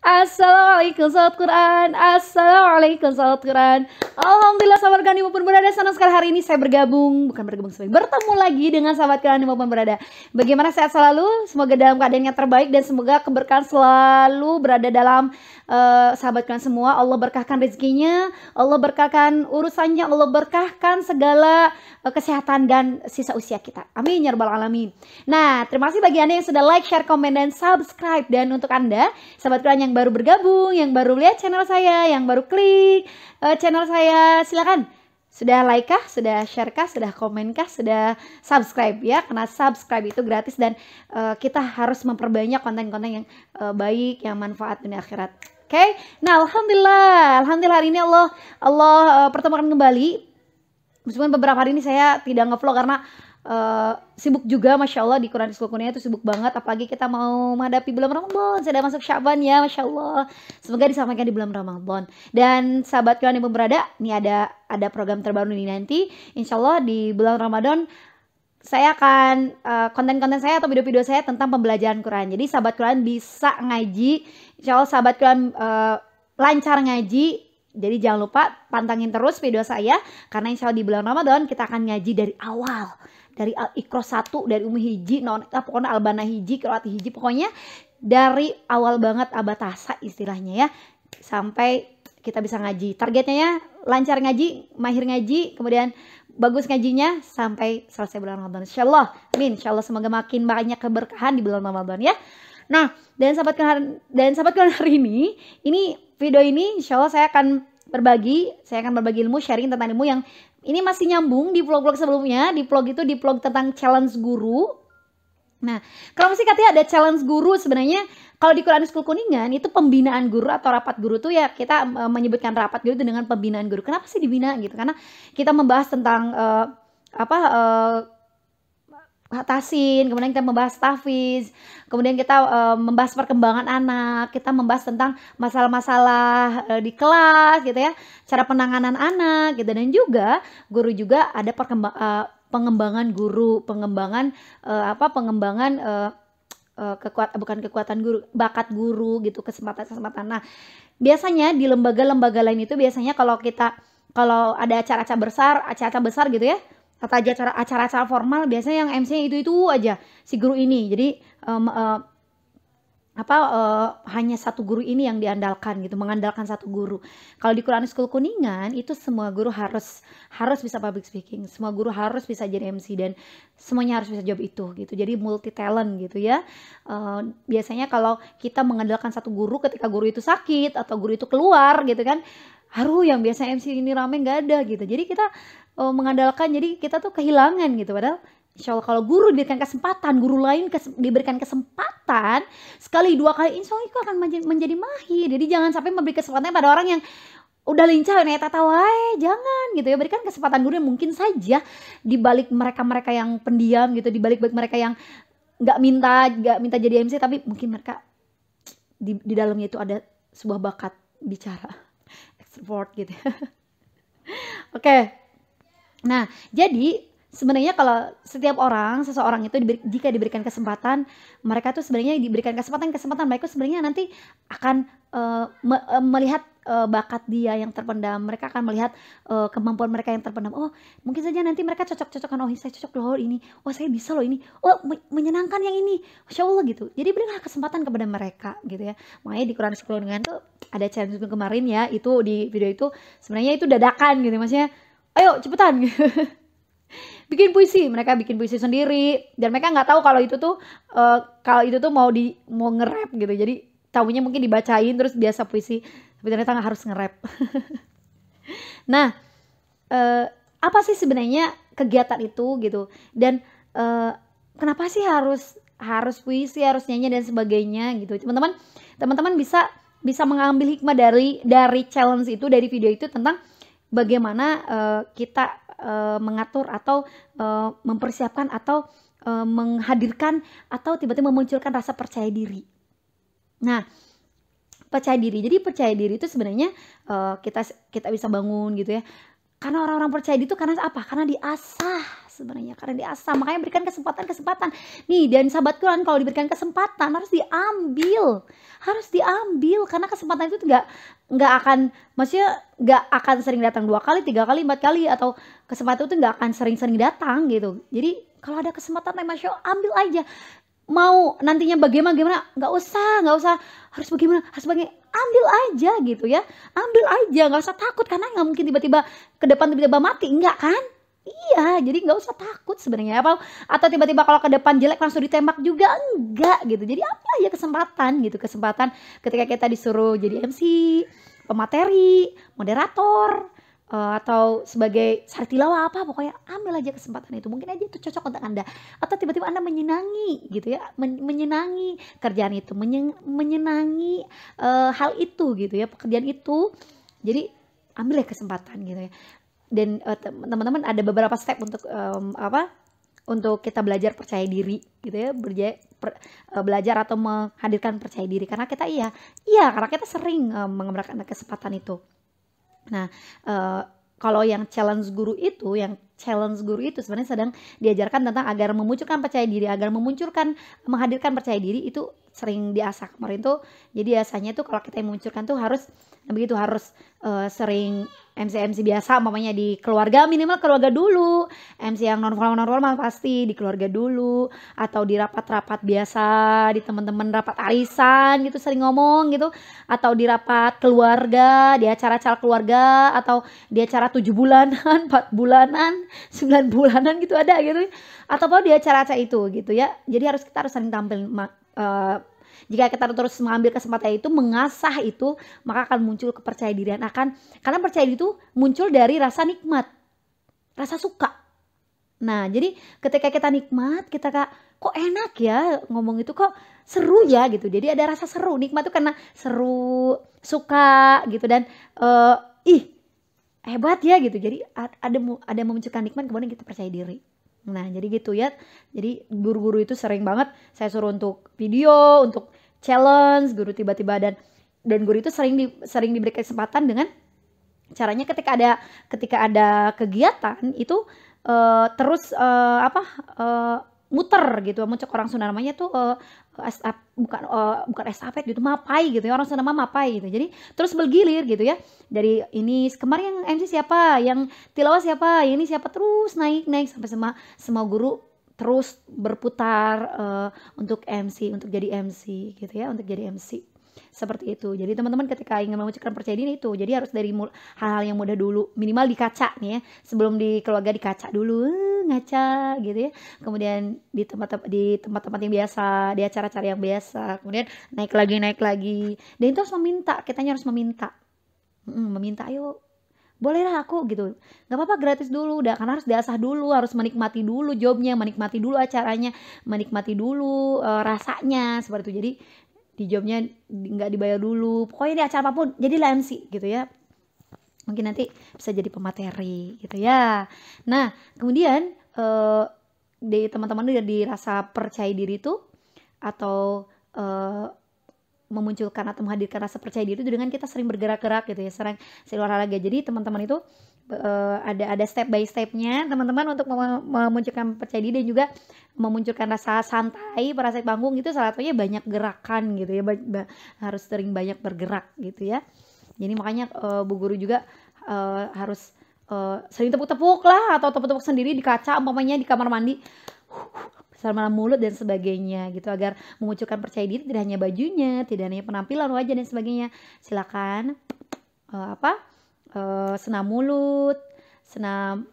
Assalamualaikum sahabat Quran. Assalamualaikum sahabat Quran. Alhamdulillah sahabat Quran dimanapun berada, senang sekali hari ini saya bertemu lagi dengan sahabat Quran dimanapun berada. Bagaimana, sehat selalu? Semoga dalam keadaan yang terbaik dan semoga keberkahan selalu berada dalam sahabat Quran semua. Allah berkahkan rezekinya, Allah berkahkan urusannya, Allah berkahkan segala kesehatan dan sisa usia kita. Amin ya rabbal alamin. Nah, terima kasih bagi Anda yang sudah like, share, komen, dan subscribe. Dan untuk Anda sahabat Quran yang baru bergabung, yang baru lihat channel saya, yang baru klik channel saya, silakan. Sudah like kah, sudah share kah, sudah komen kah, sudah subscribe ya? Karena subscribe itu gratis dan kita harus memperbanyak konten-konten yang baik, yang manfaat dunia akhirat. Oke? Nah, alhamdulillah hari ini Allah pertemukan kembali. Meskipun beberapa hari ini saya tidak nge-vlog karena sibuk juga, Masya Allah, di Quran School Kuningan itu sibuk banget. Apalagi kita mau menghadapi bulan Ramadan, sudah masuk Sya'ban ya, Masya Allah. Semoga disampaikan di bulan Ramadan. Dan sahabat Quran yang berada, ini ada program terbaru nih nanti. Insya Allah di bulan Ramadan saya akan konten-konten saya atau video-video saya tentang pembelajaran Quran. Jadi sahabat Quran bisa ngaji, Insya Allah sahabat Quran lancar ngaji. Jadi jangan lupa pantangin terus video saya, karena insya Allah di bulan Ramadan kita akan ngaji dari awal, dari Al-Iqros 1, dari Umi Hiji, pokoknya Al-Bana Hiji, Qiraat Hiji, pokoknya dari awal banget abatasa istilahnya ya, sampai kita bisa ngaji. Targetnya ya lancar ngaji, mahir ngaji, kemudian bagus ngajinya sampai selesai bulan Ramadan. Insya Allah, amin. Insya Allah semoga makin banyak keberkahan di bulan Ramadan ya. Nah, dan sahabat kalian hari ini video ini insya Allah saya akan berbagi ilmu, sharing tentang ilmu yang ini masih nyambung di vlog-vlog sebelumnya. Di vlog tentang challenge guru. Nah, kalau masih katanya ada challenge guru, sebenarnya kalau di Quran School Kuningan itu pembinaan guru atau rapat guru tuh ya, kita menyebutkan rapat guru itu dengan pembinaan guru. Kenapa sih dibina gitu? Karena kita membahas tentang tasin, kemudian kita membahas tahfiz, kemudian kita membahas perkembangan anak, kita membahas tentang masalah-masalah di kelas gitu ya, cara penanganan anak gitu, dan juga guru juga ada pengembangan guru, kekuatan guru, bakat guru gitu, kesempatan. Nah, biasanya di lembaga-lembaga lain itu biasanya kalau ada acara-acara besar gitu ya, atau acara-acara formal, biasanya yang MC-nya itu aja si guru ini. Jadi hanya satu guru ini yang diandalkan gitu, mengandalkan satu guru. Kalau di Quran School Kuningan itu semua guru harus bisa public speaking, semua guru harus bisa jadi MC, dan semuanya harus bisa job itu gitu. Jadi multi talent gitu ya. Biasanya kalau kita mengandalkan satu guru ketika guru itu sakit atau guru itu keluar gitu kan, yang biasa MC ini rame nggak ada gitu. Jadi kita mengandalkan, jadi kita tuh kehilangan gitu. Padahal insya Allah kalau guru diberikan kesempatan, guru lain diberikan kesempatan sekali dua kali, insya Allah itu akan menjadi mahir. Jadi jangan sampai memberi kesempatan pada orang yang udah lincah nih, jangan gitu ya. Berikan kesempatan guru yang mungkin saja di balik mereka yang pendiam gitu, di balik mereka yang nggak minta jadi MC, tapi mungkin mereka di dalamnya itu ada sebuah bakat bicara, extrovert gitu. Oke. Nah, jadi sebenarnya kalau seseorang itu jika diberikan kesempatan, mereka tuh sebenarnya diberikan kesempatan mereka sebenarnya nanti akan melihat bakat dia yang terpendam. Mereka akan melihat kemampuan mereka yang terpendam. Oh, mungkin saja nanti mereka cocok-cocokan. Oh, saya cocok loh ini. Oh, saya bisa loh ini. Oh, menyenangkan yang ini. Masya Allah gitu. Jadi berilah kesempatan kepada mereka gitu ya. Makanya di Quran School Kuningan tuh ada challenge kemarin ya. Itu di video itu sebenarnya itu dadakan gitu. Maksudnya, ayo cepetan gitu. Bikin puisi, mereka bikin puisi sendiri, dan mereka nggak tahu kalau itu tuh mau nge-rap gitu. Jadi tahunya mungkin dibacain terus biasa puisi, tapi ternyata nggak harus nge-rap. Nah, apa sih sebenarnya kegiatan itu gitu, dan kenapa sih harus puisi, harus nyanyi dan sebagainya gitu. Teman-teman bisa mengambil hikmah dari challenge itu, dari video itu, tentang bagaimana kita mengatur atau mempersiapkan atau menghadirkan atau tiba-tiba memunculkan rasa percaya diri. Nah, percaya diri itu sebenarnya kita bisa bangun gitu ya. Karena orang-orang percaya diri itu karena apa? Karena diasah sebenarnya, karena diasah. Makanya berikan kesempatan nih. Dan sahabat Quran, kalau diberikan kesempatan harus diambil, karena kesempatan itu nggak akan, maksudnya nggak akan sering datang 2 kali, 3 kali, 4 kali, atau kesempatan itu nggak akan sering-sering datang gitu. Jadi kalau ada kesempatan, Masya Allah, ambil aja. Mau nantinya bagaimana, nggak usah harus bagaimana, ambil aja gitu ya, ambil aja, nggak usah takut, karena nggak mungkin tiba-tiba ke depan tiba-tiba mati, enggak kan? Iya, jadi nggak usah takut sebenarnya, atau tiba-tiba kalau ke depan jelek langsung ditembak juga enggak gitu. Jadi ambil aja kesempatan ketika kita disuruh jadi MC, pemateri, moderator, atau sebagai sari tilawah, pokoknya ambil aja kesempatan itu. Mungkin aja itu cocok untuk Anda, atau tiba-tiba Anda menyenangi gitu ya, menyenangi kerjaan itu, menyenangi hal itu gitu ya, pekerjaan itu. Jadi ambil ya kesempatan gitu ya. Dan teman-teman, ada beberapa step untuk untuk kita belajar percaya diri gitu ya, belajar atau menghadirkan percaya diri, karena kita karena kita sering mengembangkan kesempatan itu. Nah, kalau yang challenge guru itu sebenarnya sedang diajarkan tentang agar memunculkan percaya diri, menghadirkan percaya diri itu sering diasah kemarin tuh. Jadi biasanya tuh kalau kita memunculkan tuh harus sering MC biasa, umpamanya di keluarga, minimal keluarga dulu. MC yang normal pasti di keluarga dulu, atau di rapat-rapat biasa, di teman-teman rapat arisan gitu sering ngomong gitu, atau di rapat keluarga, di acara-acara keluarga, atau di acara 7 bulanan, 4 bulanan, 9 bulanan gitu ada gitu, atau di acara-acara itu gitu ya. Jadi kita harus sering tampil. Jika kita terus mengambil kesempatan itu, mengasah itu, maka akan muncul kepercayaan diri. Karena percaya diri itu muncul dari rasa nikmat, rasa suka. Nah, jadi ketika kita nikmat, kita kok enak ya ngomong itu, kok seru ya gitu. Jadi ada rasa seru, nikmat itu karena seru, suka gitu, dan hebat ya gitu. Jadi ada memunculkan nikmat, kemudian kita percaya diri. Nah, jadi gitu ya. Jadi guru-guru itu sering banget saya suruh untuk video, untuk challenge, guru tiba-tiba dan guru itu sering diberi kesempatan dengan caranya ketika ada kegiatan itu terus muter gitu. Muncul orang Sunda namanya tuh bukan estafet gitu, mapai gitu ya, orang Sunda mapai gitu. Jadi terus bergilir gitu ya. Dari ini kemarin yang MC siapa, yang tilawah siapa, yang ini siapa, terus naik sampai semua guru terus berputar untuk jadi MC gitu ya, untuk jadi MC. Seperti itu. Jadi teman-teman ketika ingin memunculkan percaya diri itu, jadi harus dari hal-hal yang mudah dulu, minimal di kaca nih ya, sebelum di keluarga di kaca dulu, ngaca gitu ya, kemudian di tempat-tempat yang biasa, di acara-acara yang biasa, kemudian naik lagi, dan itu harus kitanya harus meminta, ayo bolehlah aku gitu, nggak apa-apa gratis dulu, karena harus diasah dulu, harus menikmati dulu jobnya, menikmati dulu acaranya, menikmati dulu rasanya, seperti itu. Jadi di jobnya nggak dibayar dulu, pokoknya di acara apapun jadilah MC gitu ya, mungkin nanti bisa jadi pemateri gitu ya. Nah, kemudian di teman-teman di rasa percaya diri itu, atau memunculkan atau menghadirkan rasa percaya diri itu dengan kita sering bergerak-gerak gitu ya, sering olahraga. Jadi teman-teman itu ada step by stepnya teman-teman untuk memunculkan percaya diri, dan juga memunculkan rasa santai pada saat panggung. Itu salah satunya banyak gerakan gitu ya, harus sering banyak bergerak gitu ya. Jadi makanya Bu Guru juga harus sering tepuk-tepuk lah, atau tepuk-tepuk sendiri di kaca, umpamanya di kamar mandi, sama mulut dan sebagainya gitu, agar memunculkan percaya diri tidak hanya bajunya, tidak hanya penampilan wajah dan sebagainya. Silakan senam mulut, senam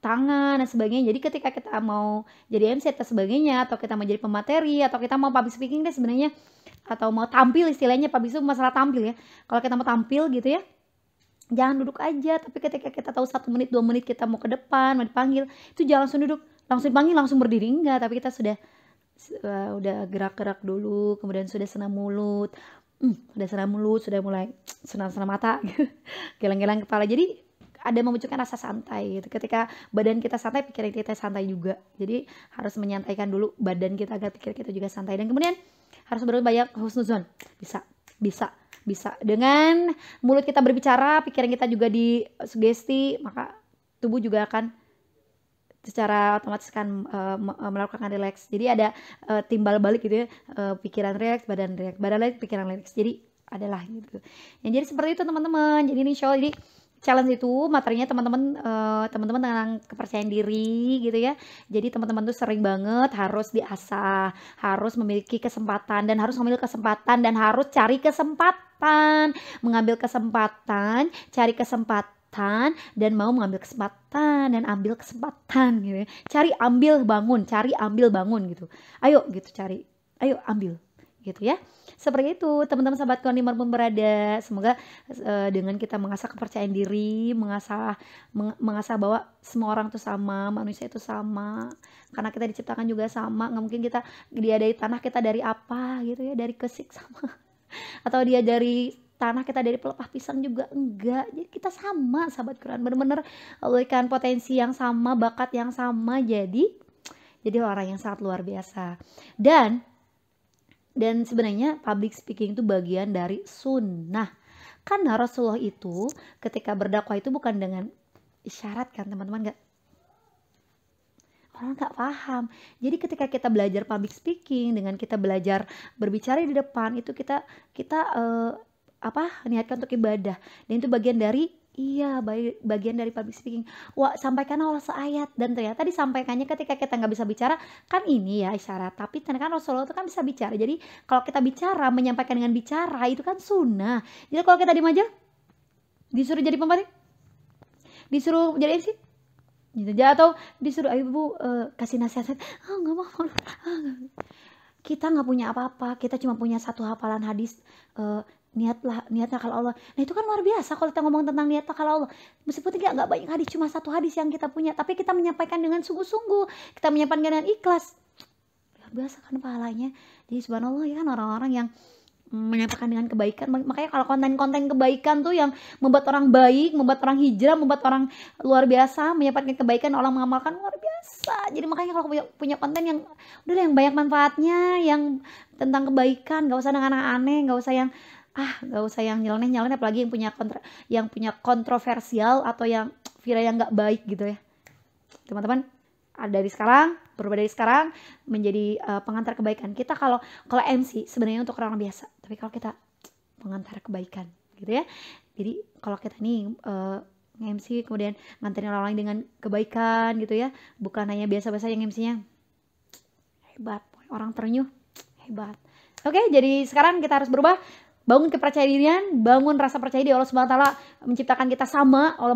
tangan dan sebagainya. Jadi ketika kita mau jadi MC atau sebagainya, atau kita mau jadi pemateri, atau kita mau public speaking deh sebenarnya, atau mau tampil, istilahnya public itu masalah tampil ya. Kalau kita mau tampil gitu ya, jangan duduk aja, tapi ketika kita tahu 1 menit 2 menit kita mau ke depan, mau dipanggil, itu jangan langsung duduk, langsung dipanggil langsung berdiri, enggak, tapi kita udah gerak-gerak dulu, kemudian sudah senam mulut, sudah mulai senam-senam mata, geleng-geleng kepala. Jadi ada memunculkan rasa santai gitu. Ketika badan kita santai, pikiran kita santai juga. Jadi harus menyantaikan dulu badan kita agar pikiran kita juga santai. Dan kemudian harus berbanyak husnuzon. Bisa. Dengan mulut kita berbicara, pikiran kita juga disugesti, maka tubuh juga akan secara otomatis kan melakukan relax. Jadi ada timbal balik gitu ya, pikiran relax, badan relax, badan relax, pikiran relax. Jadi adalah gitu. Yang jadi seperti itu teman-teman. Jadi ini show, jadi challenge itu materinya teman-teman tentang kepercayaan diri gitu ya. Jadi teman-teman tuh sering banget harus diasah, harus memiliki kesempatan dan harus mengambil kesempatan dan harus cari kesempatan, mengambil kesempatan, cari kesempatan dan mau mengambil kesempatan dan ambil kesempatan gitu ya. Cari, ambil, bangun, cari, ambil, bangun gitu. Ayo gitu cari. Ayo ambil gitu ya. Seperti itu teman-teman sahabatku dimanapun berada, semoga dengan kita mengasah kepercayaan diri, mengasah bahwa semua orang itu sama, manusia itu sama, karena kita diciptakan juga sama. Nggak mungkin dia dari tanah, kita dari apa gitu ya, dari kesik sama atau dia dari tanah, kita dari pelepah pisang juga enggak. Jadi kita sama sahabat Quran, bener-bener Allah berikan potensi yang sama, bakat yang sama, jadi orang yang sangat luar biasa. Dan sebenarnya public speaking itu bagian dari sunnah. Karena Rasulullah itu ketika berdakwah itu bukan dengan isyarat kan teman-teman, orang nggak paham. Jadi ketika kita belajar public speaking, dengan kita belajar berbicara di depan, itu kita niatkan untuk ibadah. Dan itu bagian dari public speaking. Wah, sampaikan Allah seayat, dan ternyata disampaikannya ketika kita nggak bisa bicara, kan ini ya isyarat. Tapi ternyata kan Rasulullah itu kan bisa bicara. Jadi kalau kita bicara, menyampaikan dengan bicara itu kan sunnah. Jadi kalau kita diem aja, disuruh jadi pembatik, disuruh jadi MC gitu aja, atau disuruh ayo bu kasih nasihat, nggak mau. Kita nggak punya apa-apa, kita cuma punya satu hafalan hadis, niatnya kalau Allah. Nah itu kan luar biasa kalau kita ngomong tentang niatnya kalau Allah. Meskipun nggak banyak hadis, cuma satu hadis yang kita punya, tapi kita menyampaikan dengan sungguh-sungguh, kita menyampaikan dengan ikhlas, luar biasa kan pahalanya. Jadi subhanallah ya kan, orang-orang yang menyampaikan dengan kebaikan. Makanya kalau konten-konten kebaikan tuh yang membuat orang baik, membuat orang hijrah, membuat orang luar biasa, menyampaikan kebaikan, orang mengamalkan, luar biasa. Jadi makanya kalau punya konten yang udah yang banyak manfaatnya, yang tentang kebaikan, gak usah dengan aneh, gak usah yang nyeleneh, apalagi yang punya kontroversial atau yang viral yang gak baik gitu ya. Teman-teman, berubah dari sekarang menjadi pengantar kebaikan. Kita kalau MC sebenarnya untuk orang biasa, tapi kalau kita pengantar kebaikan gitu ya. Jadi kalau kita nih MC kemudian nganterin orang lain dengan kebaikan gitu ya, bukan hanya biasa-biasa yang MC-nya hebat, orang terenyuh hebat. Oke, jadi sekarang kita harus berubah. Bangun kepercayaan dirian, bangun rasa percaya diri. Allah Subhanahu wa taala menciptakan kita sama, Allah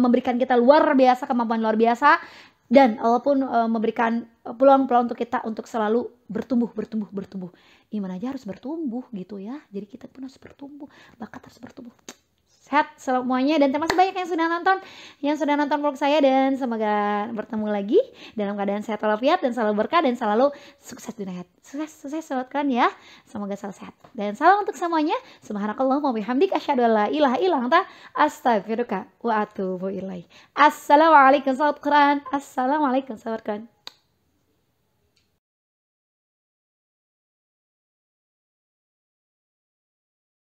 memberikan kita luar biasa, kemampuan luar biasa, dan Allah pun memberikan peluang-peluang untuk kita untuk selalu bertumbuh. Iman aja harus bertumbuh gitu ya. Jadi kita pun harus bertumbuh, bakat harus bertumbuh. Sehat semuanya, dan terima kasih banyak yang sudah nonton vlog saya, dan semoga bertemu lagi dalam keadaan sehat walafiat dan selalu berkah dan selalu sukses dunia. Sukses sobat keren ya. Semoga selalu sehat. Dan salam untuk semuanya. Subhanakallahumma wabihamdik asyhadu an la ilaha illa anta astaghfiruka wa atubu ilaik. Assalamualaikum sobat keren. Assalamualaikum sobat keren.